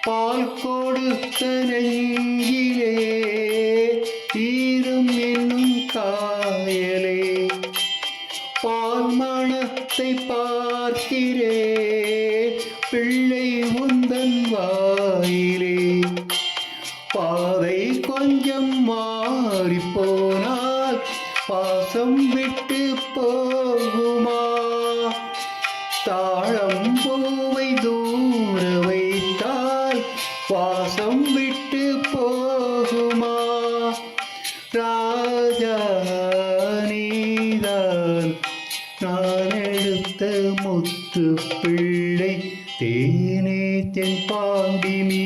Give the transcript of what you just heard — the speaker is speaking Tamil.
பால் கொடுத்த நெஞ்சிலே ஈரம் என்னும் காயலே பால் மணத்தை பார்க்கிறே பிள்ளை உந்தன் வாயிலே பாதை கொஞ்சம் மாறி போனால் பாசம் விட்டு போகுமா தாழம் பூவை தூர வைத்தால் வாசம் விட்டு போகுமா ராஜா நீதான் நான் எடுத்த முத்து பிள்ளை தேனே தென் பாண்டி நீ